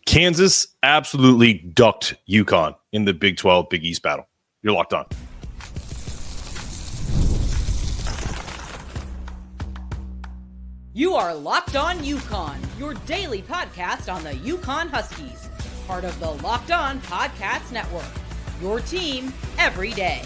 Kansas absolutely ducked UConn in the Big 12 Big East battle. You're locked on. You are Locked On UConn, your daily podcast on the UConn Huskies, part of the Locked On Podcast Network, your team every day.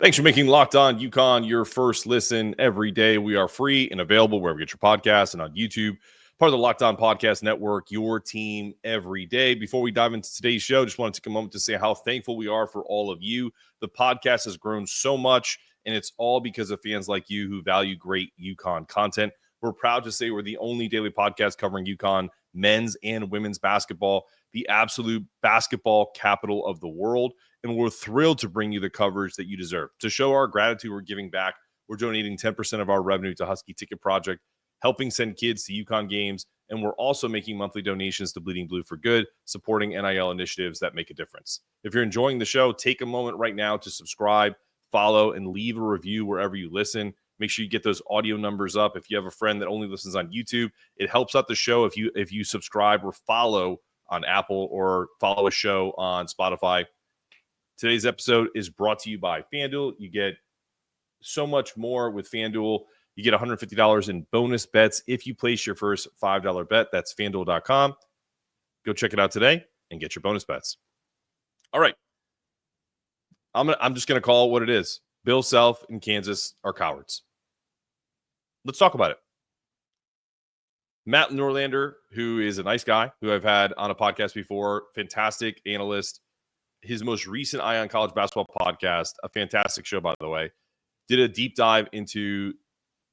Thanks for making Locked On UConn your first listen every day. We are free and available wherever you get your podcasts and on YouTube. Part of the Locked On Podcast Network, your team every day. Before we dive into today's show, just want to take a moment to say how thankful we are for all of you. The podcast has grown so much, and it's all because of fans like you who value great UConn content. We're proud to say we're the only daily podcast covering UConn men's and women's basketball, the absolute basketball capital of the world. And we're thrilled to bring you the coverage that you deserve. To show our gratitude, we're giving back. We're donating 10% of our revenue to Husky Ticket Project, helping send kids to UConn games. And we're also making monthly donations to Bleeding Blue for Good, supporting NIL initiatives that make a difference. If you're enjoying the show, take a moment right now to subscribe, follow, and leave a review wherever you listen. Make sure you get those audio numbers up. If you have a friend that only listens on YouTube, it helps out the show if you subscribe or follow on Apple or follow a show on Spotify. Today's episode is brought to you by FanDuel. You get so much more with FanDuel. You get $150 in bonus bets if you place your first $5 bet. That's FanDuel.com. Go check it out today and get your bonus bets. All right. I'm just going to call it what it is. Bill Self and Kansas are cowards. Let's talk about it. Matt Norlander, who is a nice guy, who I've had on a podcast before, fantastic analyst. His most recent Eye on College Basketball podcast, a fantastic show, by the way, did a deep dive into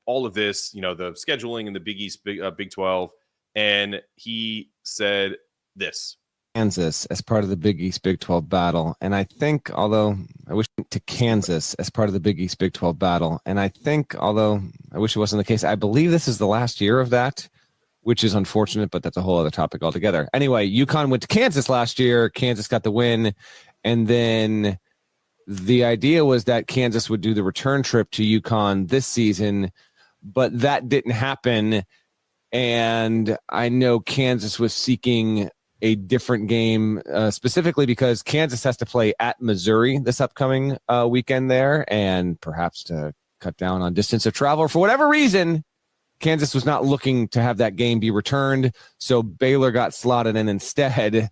all of this, the scheduling and the Big East, Big 12. And he said this. Kansas as part of the Big East Big 12 battle. And I think, although I wish to Kansas as part of the Big East Big 12 battle. And I think, although I wish it wasn't the case, I believe this is the last year of that, which is unfortunate, but that's a whole other topic altogether. Anyway, UConn went to Kansas last year. Kansas got the win. And then the idea was that Kansas would do the return trip to UConn this season, but that didn't happen. And I know Kansas was seeking a different game, specifically because Kansas has to play at Missouri this upcoming weekend there, and perhaps to cut down on distance of travel. For whatever reason, Kansas was not looking to have that game be returned, so Baylor got slotted in instead.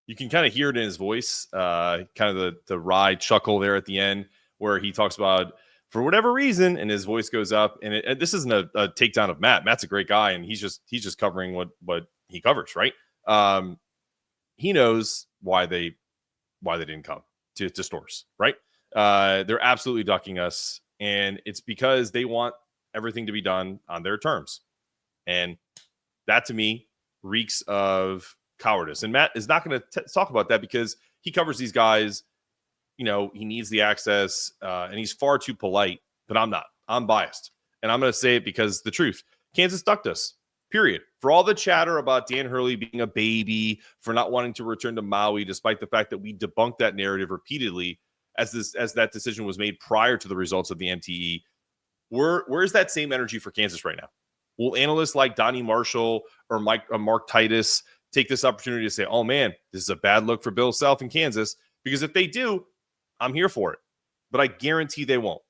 You can kind of hear it in his voice, kind of the wry chuckle there at the end, where he talks about, for whatever reason, and his voice goes up. And this isn't a takedown of Matt. Matt's a great guy, and he's just covering what he covers, right? He knows why they didn't come to Storrs, right? They're absolutely ducking us, and it's because they want everything to be done on their terms. And that, to me, reeks of cowardice. And Matt is not going to talk about that because he covers these guys. He needs the access, and he's far too polite, but I'm not. I'm biased. And I'm going to say it because the truth. Kansas ducked us, period. For all the chatter about Dan Hurley being a baby, for not wanting to return to Maui, despite the fact that we debunked that narrative repeatedly as that decision was made prior to the results of the MTE, where's that same energy for Kansas right now? Will analysts like Donnie Marshall or Mark Titus take this opportunity to say, oh, man, this is a bad look for Bill Self in Kansas? Because if they do, I'm here for it. But I guarantee they won't.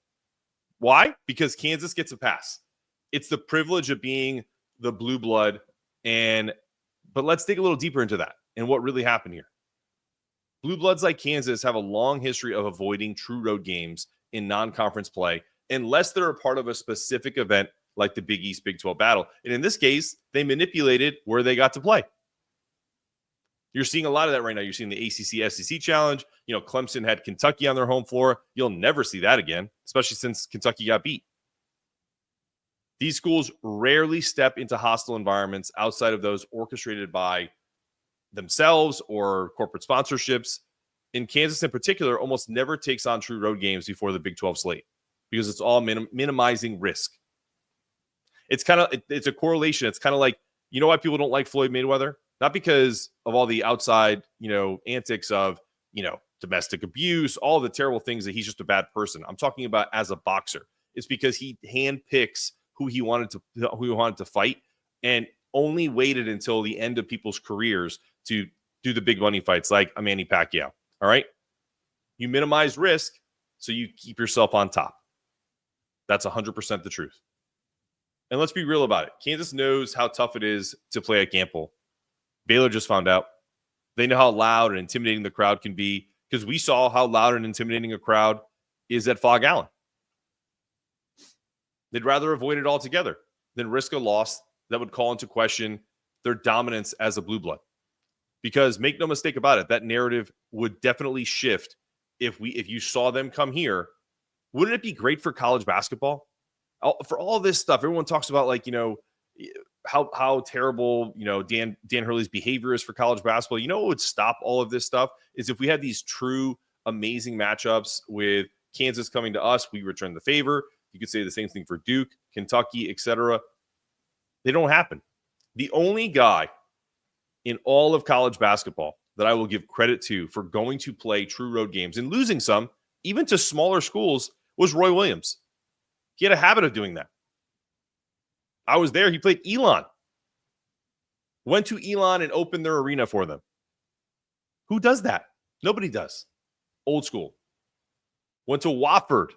Why? Because Kansas gets a pass. It's the privilege of being the blue blood. But let's dig a little deeper into that and what really happened here. Blue bloods like Kansas have a long history of avoiding true road games in non-conference play unless they're a part of a specific event like the Big East Big 12 battle. And in this case, they manipulated where they got to play. You're seeing a lot of that right now. You're seeing the ACC SEC challenge. Clemson had Kentucky on their home floor. You'll never see that again, especially since Kentucky got beat. These schools rarely step into hostile environments outside of those orchestrated by themselves or corporate sponsorships. In Kansas in particular, almost never takes on true road games before the Big 12 slate because it's all minimizing risk. It's a correlation. It's kind of like, why people don't like Floyd Mayweather? Not because of all the outside, antics of, domestic abuse, all the terrible things that he's just a bad person. I'm talking about as a boxer. It's because he handpicks who he wanted to fight, and only waited until the end of people's careers to do the big money fights like a Manny Pacquiao. All right. You minimize risk so you keep yourself on top. That's 100% the truth. And let's be real about it. Kansas knows how tough it is to play at Gampel. Baylor just found out. They know how loud and intimidating the crowd can be because we saw how loud and intimidating a crowd is at Fog Allen. They'd rather avoid it altogether than risk a loss that would call into question their dominance as a blue blood. Because make no mistake about it, that narrative would definitely shift if you saw them come here. Wouldn't it be great for college basketball? For all this stuff, everyone talks about how terrible Dan Hurley's behavior is for college basketball. You know what would stop all of this stuff is if we had these true amazing matchups with Kansas coming to us, we return the favor. You could say the same thing for Duke, Kentucky, etc. They don't happen. The only guy in all of college basketball that I will give credit to for going to play true road games and losing some, even to smaller schools, was Roy Williams. He had a habit of doing that. I was there. He played Elon. Went to Elon and opened their arena for them. Who does that? Nobody does. Old school. Went to Wofford.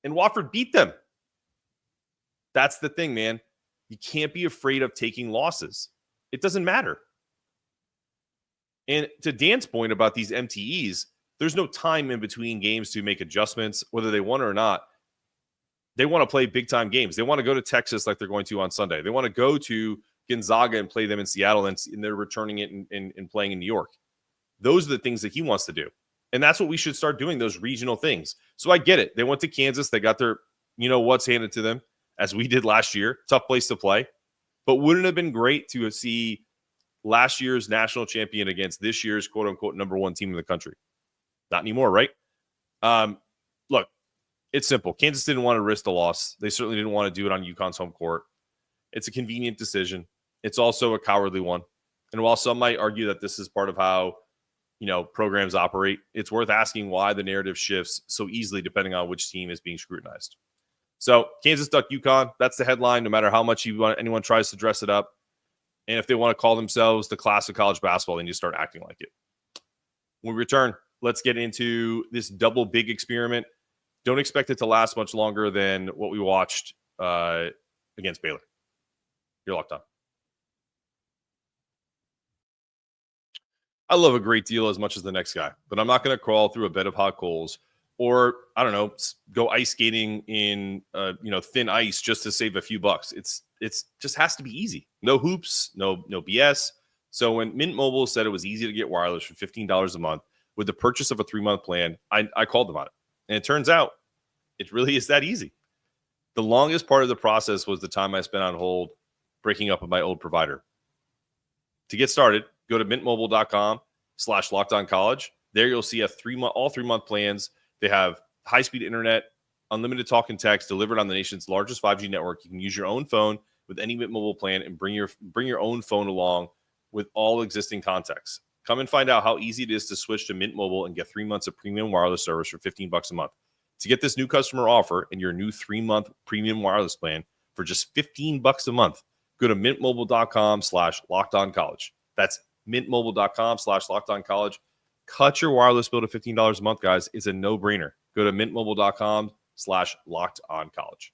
And Wofford beat them. That's the thing, man. You can't be afraid of taking losses. It doesn't matter. And to Dan's point about these MTEs, there's no time in between games to make adjustments, whether they won or not. They want to play big-time games. They want to go to Texas like they're going to on Sunday. They want to go to Gonzaga and play them in Seattle, and they're returning it and playing in New York. Those are the things that he wants to do. And that's what we should start doing, those regional things. So I get it. They went to Kansas. They got their, what's handed to them, as we did last year. Tough place to play. But wouldn't it have been great to see last year's national champion against this year's quote-unquote number one team in the country? Not anymore, right? Look, it's simple. Kansas didn't want to risk the loss. They certainly didn't want to do it on UConn's home court. It's a convenient decision. It's also a cowardly one. And while some might argue that this is part of how, programs operate, it's worth asking why the narrative shifts so easily depending on which team is being scrutinized. So Kansas ducked UConn. That's the headline, no matter how much anyone tries to dress it up. And if they want to call themselves the class of college basketball, then you start acting like it. When we return, let's get into this double big experiment. Don't expect it to last much longer than what we watched against Baylor. You're locked on. I love a great deal as much as the next guy, but I'm not going to crawl through a bed of hot coals or, I don't know, go ice skating in, thin ice just to save a few bucks. It's just has to be easy. No hoops, no BS. So when Mint Mobile said it was easy to get wireless for $15 a month with the purchase of a 3-month plan, I called them on it. And it turns out it really is that easy. The longest part of the process was the time I spent on hold breaking up with my old provider. To get started, go to mintmobile.com/lockedoncollege. There you'll see all 3-month plans. They have high-speed internet, unlimited talk and text delivered on the nation's largest 5G network. You can use your own phone with any Mint Mobile plan and bring your own phone along with all existing contacts. Come and find out how easy it is to switch to Mint Mobile and get 3 months of premium wireless service for $15 a month. To get this new customer offer and your new 3-month premium wireless plan for just $15 a month, go to mintmobile.com/lockedoncollege. That's mintmobile.com/lockedoncollege. Cut your wireless bill to $15 a month, guys. It's a no-brainer. Go to mintmobile.com/lockedoncollege.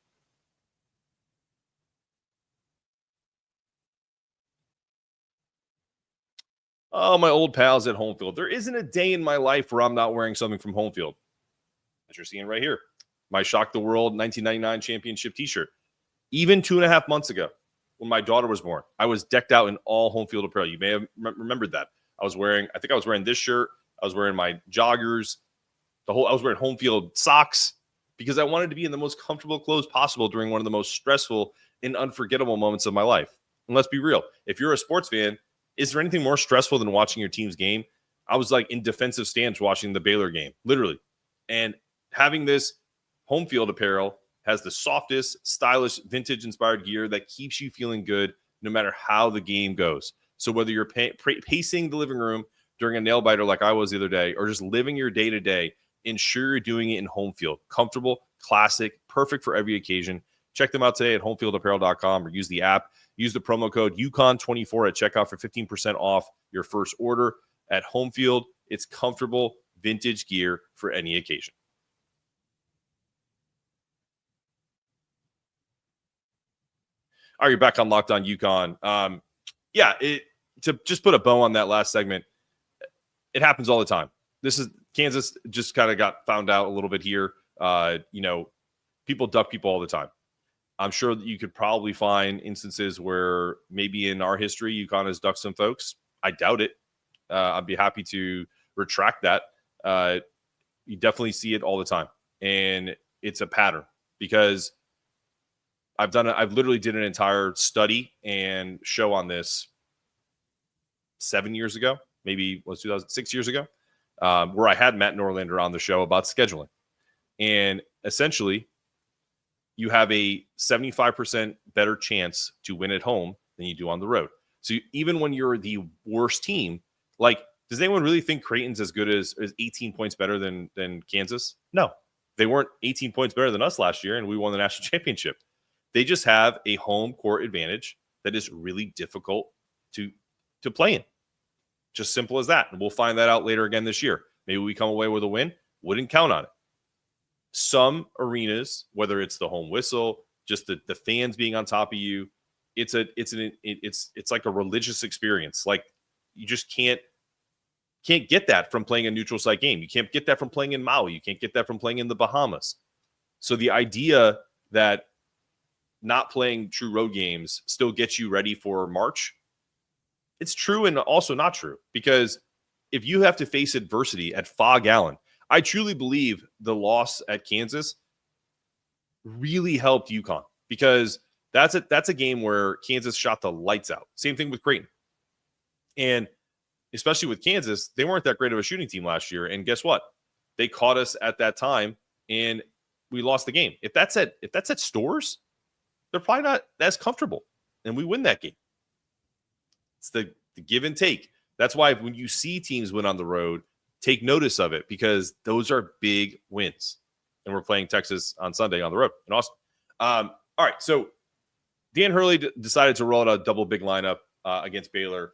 Oh, my old pals at Home Field. There isn't a day in my life where I'm not wearing something from Home Field. As you're seeing right here, my Shock the World 1999 championship t-shirt. Even 2.5 months ago, when my daughter was born, I was decked out in all Home Field apparel. You may have remembered that. I think I was wearing this shirt. I was wearing my joggers. I was wearing Home Field socks because I wanted to be in the most comfortable clothes possible during one of the most stressful and unforgettable moments of my life. And let's be real. If you're a sports fan, is there anything more stressful than watching your team's game? I was like in defensive stance watching the Baylor game, literally. And having this Home Field apparel has the softest, stylish, vintage-inspired gear that keeps you feeling good no matter how the game goes. So whether you're pacing the living room during a nail biter like I was the other day, or just living your day-to-day, ensure you're doing it in Home Field. Comfortable, classic, perfect for every occasion. Check them out today at homefieldapparel.com or use the app. Use the promo code UConn24 at checkout for 15% off your first order. At Homefield, it's comfortable vintage gear for any occasion. All right, you're back on Locked On UConn. To just put a bow on that last segment, it happens all the time. This is Kansas just kind of got found out a little bit here. People duck people all the time. I'm sure that you could probably find instances where maybe in our history, UConn has ducked some folks. I doubt it. I'd be happy to retract that. You definitely see it all the time. And it's a pattern because I've literally did an entire study and show on this 7 years ago, maybe was 2006 years ago, where I had Matt Norlander on the show about scheduling. And essentially, you have a 75% better chance to win at home than you do on the road. So even when you're the worst team, does anyone really think Creighton's as good as 18 points better than Kansas? No, they weren't 18 points better than us last year, and we won the national championship. They just have a home court advantage that is really difficult to play in. Just simple as that. And we'll find that out later again this year. Maybe we come away with a win. Wouldn't count on it. Some arenas, whether it's the home whistle, just the fans being on top of you, it's like a religious experience. Like you just can't get that from playing a neutral site game. You can't get that from playing in Maui. You can't get that from playing in the Bahamas. So the idea that not playing true road games still gets you ready for March, it's true and also not true. Because if you have to face adversity at Fog Allen, I truly believe the loss at Kansas really helped UConn because that's a game where Kansas shot the lights out. Same thing with Creighton. And especially with Kansas, they weren't that great of a shooting team last year. And guess what? They caught us at that time and we lost the game. If that's at Storrs, they're probably not as comfortable. And we win that game. It's the give and take. That's why when you see teams win on the road, take notice of it because those are big wins. And we're playing Texas on Sunday on the road in Austin. All right, so Dan Hurley decided to roll out a double big lineup against Baylor.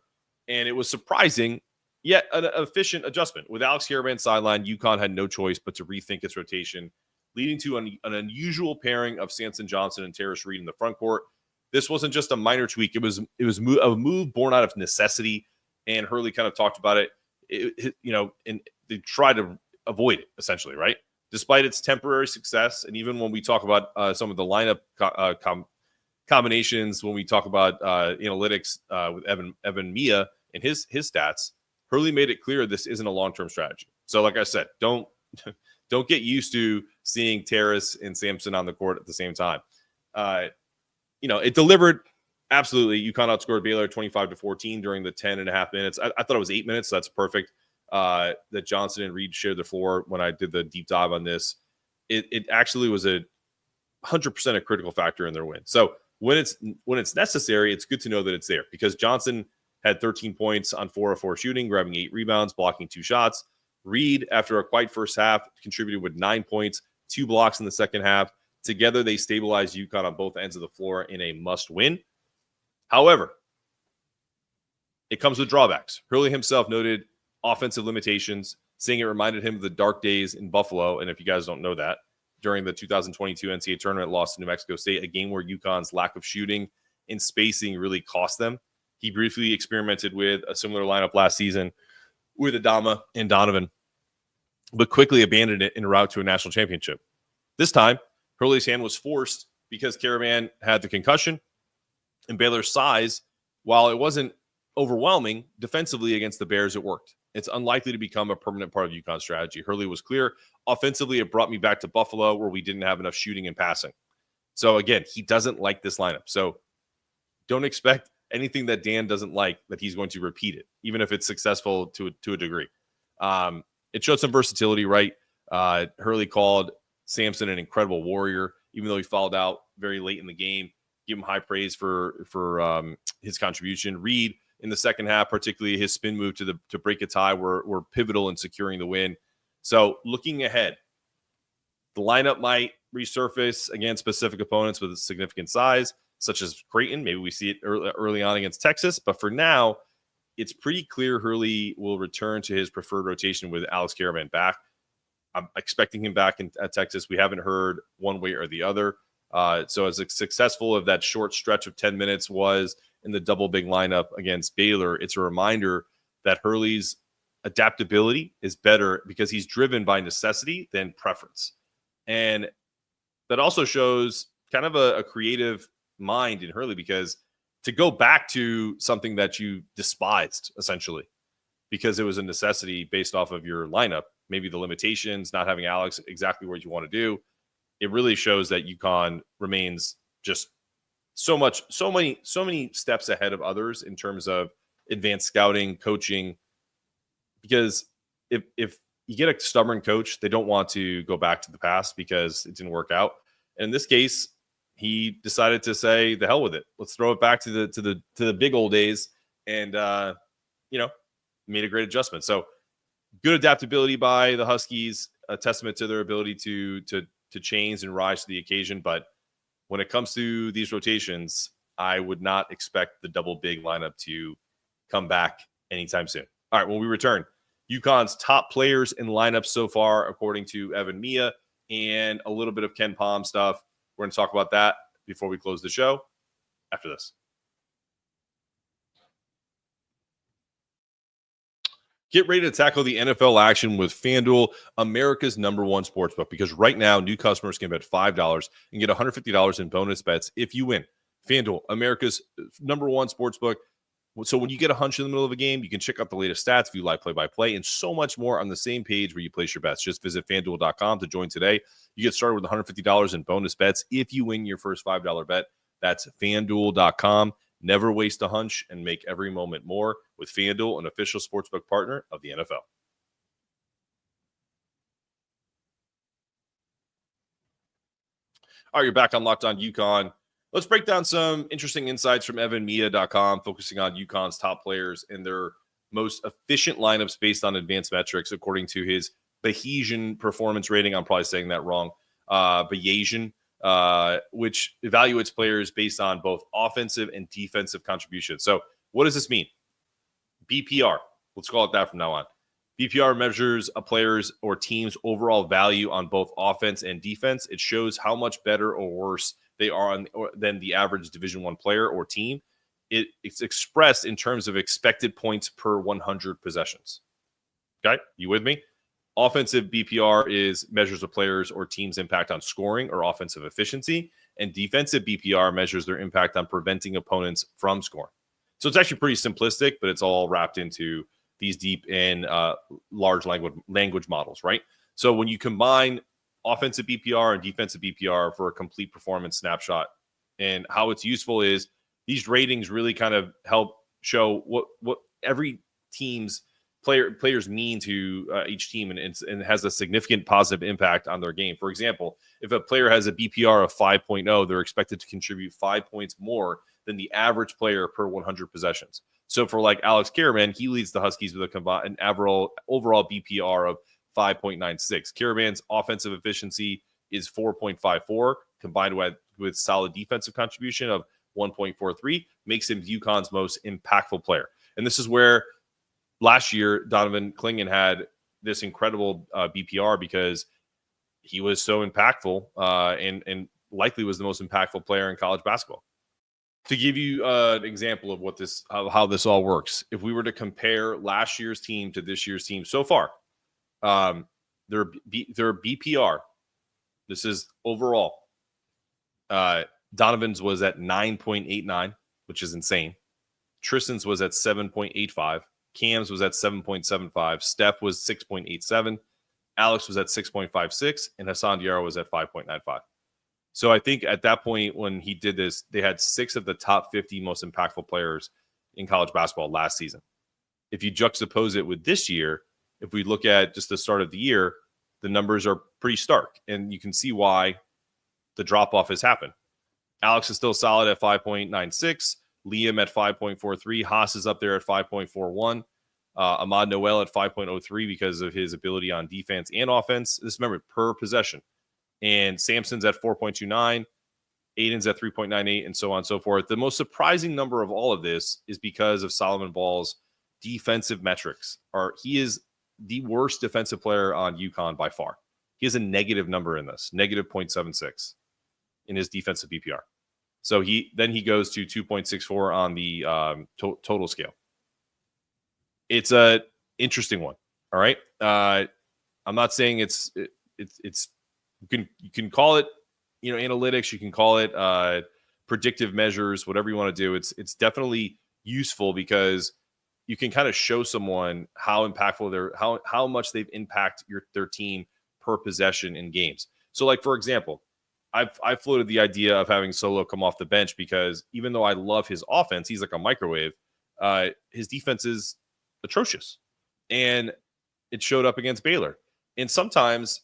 And it was surprising, yet an efficient adjustment. With Alex Karaban sidelined, UConn had no choice but to rethink its rotation, leading to an unusual pairing of Samson Johnson and Tarris Reed in the front court. This wasn't just a minor tweak. It was a move born out of necessity, and Hurley kind of talked about it. And they try to avoid it, essentially, right? Despite its temporary success, and even when we talk about some of the lineup combinations, when we talk about analytics with Evan Mia and his stats, Hurley made it clear this isn't a long-term strategy. So, like I said, don't get used to seeing Tarris and Samson on the court at the same time. It delivered. Absolutely. UConn outscored Baylor 25-14 during the 10.5 minutes. I thought it was 8 minutes. So that's perfect. That Johnson and Reed shared the floor when I did the deep dive on this. It actually was 100% a critical factor in their win. So when it's necessary, it's good to know that it's there because Johnson had 13 points on 4 of 4 shooting, grabbing 8 rebounds, blocking 2 shots. Reed, after a quiet first half, contributed with 9 points, 2 blocks in the second half. Together, they stabilized UConn on both ends of the floor in a must-win. However, it comes with drawbacks. Hurley himself noted offensive limitations, saying it reminded him of the dark days in Buffalo. And if you guys don't know that, during the 2022 NCAA tournament loss to New Mexico State, a game where UConn's lack of shooting and spacing really cost them. He briefly experimented with a similar lineup last season with Adama and Donovan, but quickly abandoned it en route to a national championship. This time, Hurley's hand was forced because Karaban had the concussion. And Baylor's size, while it wasn't overwhelming defensively against the Bears, it worked. It's unlikely to become a permanent part of UConn's strategy. Hurley was clear. Offensively, it brought me back to Buffalo where we didn't have enough shooting and passing. So again, he doesn't like this lineup. So don't expect anything that Dan doesn't like that he's going to repeat it, even if it's successful to a degree. It showed some versatility, right? Hurley called Samson an incredible warrior, even though he fouled out very late in the game. Give him high praise for his contribution. Reed in the second half, particularly his spin move to break a tie, were pivotal in securing the win. So looking ahead, the lineup might resurface against specific opponents with a significant size, such as Creighton. Maybe we see it early on against Texas. But for now, it's pretty clear Hurley will return to his preferred rotation with Alex Karaban back. I'm expecting him back at Texas. We haven't heard one way or the other. So as successful of that short stretch of 10 minutes was in the double big lineup against Baylor, it's a reminder that Hurley's adaptability is better because he's driven by necessity than preference. And that also shows kind of a creative mind in Hurley, because to go back to something that you despised, essentially, because it was a necessity based off of your lineup, maybe the limitations, not having Alex exactly what you want to do, it really shows that UConn remains just so many steps ahead of others in terms of advanced scouting, coaching. Because if you get a stubborn coach, they don't want to go back to the past because it didn't work out. And in this case, he decided to say, the hell with it. Let's throw it back to the big old days, and made a great adjustment. So good adaptability by the Huskies, a testament to their ability to change and rise to the occasion. But when it comes to these rotations, I would not expect the double big lineup to come back anytime soon. All right, when we return, UConn's top players in lineups so far, according to Evan Mia, and a little bit of Ken Palm stuff. We're going to talk about that before we close the show after this. Get ready to tackle the NFL action with FanDuel, America's #1 sportsbook, because right now, new customers can bet $5 and get $150 in bonus bets if you win. FanDuel, America's #1 sportsbook. So when you get a hunch in the middle of a game, you can check out the latest stats, view live play-by-play, and so much more on the same page where you place your bets. Just visit FanDuel.com to join today. You get started with $150 in bonus bets if you win your first $5 bet. That's FanDuel.com. Never waste a hunch and make every moment more with FanDuel, an official sportsbook partner of the NFL. All right, you're back on Locked On UConn. Let's break down some interesting insights from evanmia.com, focusing on UConn's top players and their most efficient lineups based on advanced metrics, according to his Bayesian performance rating. I'm probably saying that wrong. Bayesian, which evaluates players based on both offensive and defensive contributions. So what does this mean? BPR. Let's call it that from now on. BPR measures a player's or team's overall value on both offense and defense. It shows how much better or worse they are than the average Division I player or team. It's expressed in terms of expected points per 100 possessions. Okay, you with me? Offensive BPR measures a player's or team's impact on scoring or offensive efficiency, and defensive BPR measures their impact on preventing opponents from scoring. So it's actually pretty simplistic, but it's all wrapped into these deep and large language models, right? So when you combine offensive BPR and defensive BPR for a complete performance snapshot, and how it's useful is these ratings really kind of help show what every team's players mean to each team, and has a significant positive impact on their game. For example, if a player has a BPR of 5.0, they're expected to contribute 5 points more than the average player per 100 possessions. So for like Alex Karaban, he leads the Huskies with an overall BPR of 5.96. Karaban's offensive efficiency is 4.54, combined with solid defensive contribution of 1.43, makes him UConn's most impactful player. And this is where last year Donovan Clingan had this incredible BPR, because he was so impactful and likely was the most impactful player in college basketball. To give you an example of how this all works, if we were to compare last year's team to this year's team so far, their BPR, this is overall, Donovan's was at 9.89, which is insane. Tristan's was at 7.85. Cam's was at 7.75. Steph was 6.87. Alex was at 6.56. And Hassan Diarra was at 5.95. So I think at that point when he did this, they had 6 of the top 50 most impactful players in college basketball last season. If you juxtapose it with this year, if we look at just the start of the year, the numbers are pretty stark. And you can see why the drop-off has happened. Alex is still solid at 5.96. Liam at 5.43. Haas is up there at 5.41. Ahmad Noel at 5.03 because of his ability on defense and offense. This, remember, per possession. and Samson's at 4.29, Aiden's at 3.98, and so on and so forth. The most surprising number of all of this is because of Solomon Ball's defensive metrics. He is the worst defensive player on UConn by far. He has a negative number in this, negative 0.76 in his defensive BPR. So he goes to 2.64 on the total scale. It's a interesting one. All right. I'm not saying it's you can call it, analytics. You can call it predictive measures, whatever you want to do. It's definitely useful because you can kind of show someone how impactful how much they've impacted their team per possession in games. So, like, for example, I've floated the idea of having Solo come off the bench because even though I love his offense, he's like a microwave. His defense is atrocious, and it showed up against Baylor. And sometimes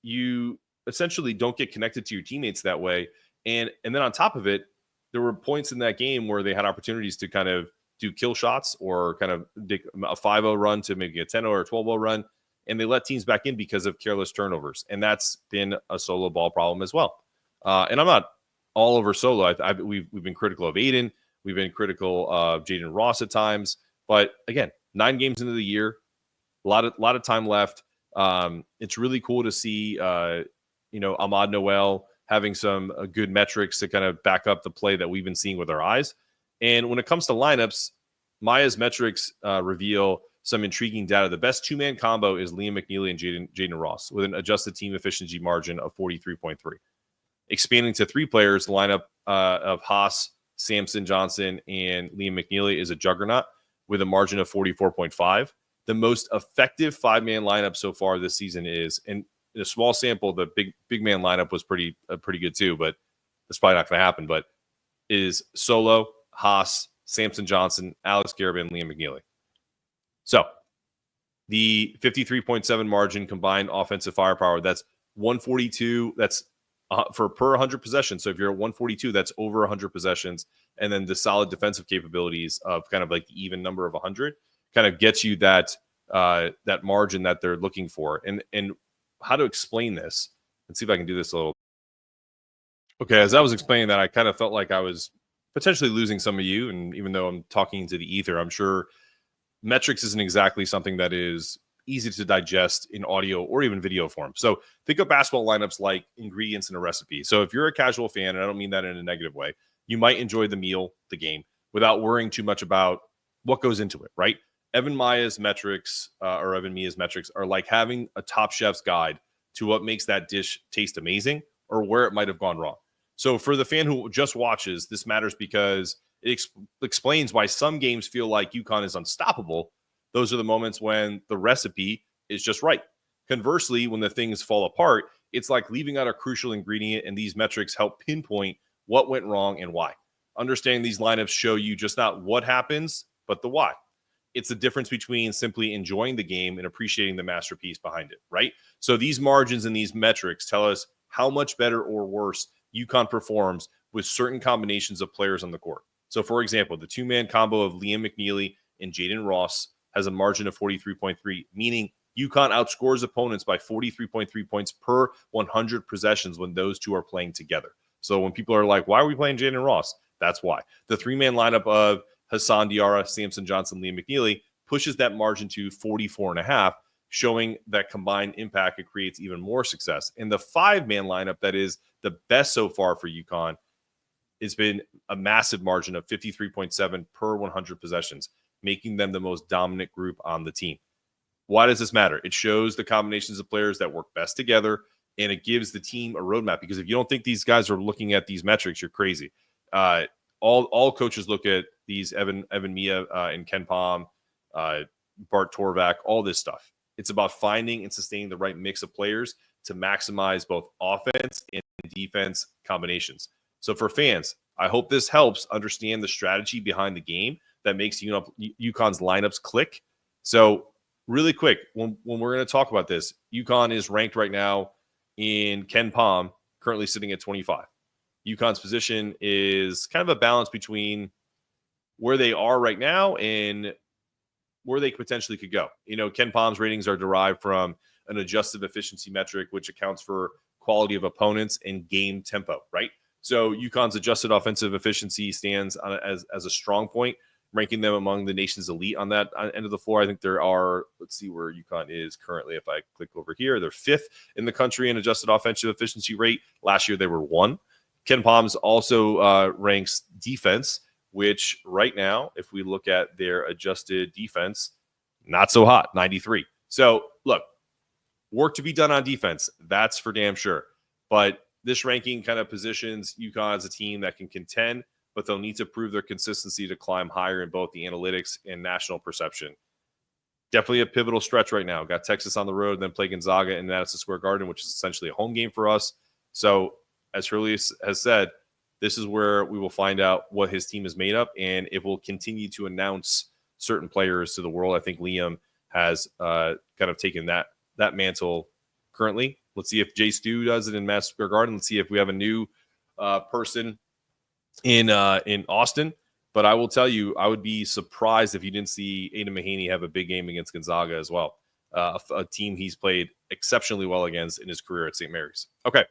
you essentially don't get connected to your teammates that way. And then on top of it, there were points in that game where they had opportunities to kind of do kill shots or kind of a 5-0 run to maybe a 10-0 or a 12-0 run. And they let teams back in because of careless turnovers. And that's been a Solo Ball problem as well. And I'm not all over Solo. We've been critical of Aiden. We've been critical of Jaden Ross at times. But again, 9 games into the year, a lot of time left. It's really cool to see, Ahmad Noel having some good metrics to kind of back up the play that we've been seeing with our eyes. And when it comes to lineups, Maya's metrics reveal some intriguing data. The best two-man combo is Liam McNeely and Jaden Ross with an adjusted team efficiency margin of 43.3. Expanding to 3 players, the lineup of Haas, Samson Johnson, and Liam McNeely is a juggernaut with a margin of 44.5. The most effective 5-man lineup so far this season is, and in a small sample, the big man lineup was pretty good too, but that's probably not going to happen, but is Solo, Haas, Samson Johnson, Alex Karaban, Liam McNeely. So the 53.7 margin combined offensive firepower, that's 142. That's for per 100 possessions. So if you're at 142, that's over 100 possessions. And then the solid defensive capabilities of kind of like the even number of 100 kind of gets you that margin that they're looking for. And how to explain this? Let's see if I can do this a little. Okay, as I was explaining that, I kind of felt like I was potentially losing some of you. And even though I'm talking to the ether, I'm sure metrics isn't exactly something that is easy to digest in audio or even video form. So think of basketball lineups like ingredients in a recipe. So if you're a casual fan, and I don't mean that in a negative way, you might enjoy the meal, the game, without worrying too much about what goes into it, right? Evan Mia's metrics are like having a Top Chef's guide to what makes that dish taste amazing or where it might have gone wrong. So for the fan who just watches, this matters because it explains why some games feel like UConn is unstoppable. Those are the moments when the recipe is just right. Conversely, when the things fall apart, it's like leaving out a crucial ingredient, and these metrics help pinpoint what went wrong and why. Understanding these lineups show you just not what happens, but the why. It's the difference between simply enjoying the game and appreciating the masterpiece behind it, right? So these margins and these metrics tell us how much better or worse UConn performs with certain combinations of players on the court. So, for example, the two-man combo of Liam McNeely and Jaden Ross has a margin of 43.3, meaning UConn outscores opponents by 43.3 points per 100 possessions when those two are playing together. So when people are like, why are we playing Jaden Ross? That's why. The 3-man lineup of Hassan Diarra, Samson Johnson, Liam McNeely pushes that margin to 44.5, showing that combined impact, it creates even more success. And the 5-man lineup that is the best so far for UConn, it's been a massive margin of 53.7 per 100 possessions, making them the most dominant group on the team. Why does this matter? It shows the combinations of players that work best together, and it gives the team a roadmap. Because if you don't think these guys are looking at these metrics, you're crazy. All coaches look at these Evan Mia and Ken Palm, Bart Torvak, all this stuff. It's about finding and sustaining the right mix of players to maximize both offense and defense combinations. So for fans, I hope this helps understand the strategy behind the game that makes UConn's lineups click. So really quick, when we're going to talk about this, UConn is ranked right now in Ken Palm, currently sitting at 25. UConn's position is kind of a balance between where they are right now and where they potentially could go. Ken Palm's ratings are derived from an adjusted efficiency metric, which accounts for quality of opponents and game tempo, right? So UConn's adjusted offensive efficiency stands as a strong point, ranking them among the nation's elite on that end of the floor. I think there are, let's see where UConn is currently. If I click over here, they're 5th in the country in adjusted offensive efficiency rate. Last year, they were 1. Ken Palms also ranks defense, which right now, if we look at their adjusted defense, not so hot, 93. So look, work to be done on defense. That's for damn sure. But this ranking kind of positions UConn as a team that can contend, but they'll need to prove their consistency to climb higher in both the analytics and national perception. Definitely a pivotal stretch right now. Got Texas on the road, then play Gonzaga in Madison Square Garden, which is essentially a home game for us. So, as Hurley has said, this is where we will find out what his team is made of, and it will continue to announce certain players to the world. I think Liam has kind of taken that mantle currently. Let's see if Jay Stu does it in Madison Square Garden. Let's see if we have a new person in Austin. But I will tell you, I would be surprised if you didn't see Aiden Mahaney have a big game against Gonzaga as well, a team he's played exceptionally well against in his career at St. Mary's. Okay,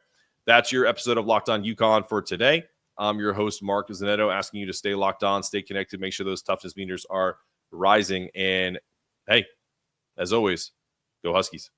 that's your episode of Locked On UConn for today. I'm your host, Mark Zanetto, asking you to stay locked on, stay connected, make sure those toughness meters are rising. And hey, as always, go Huskies.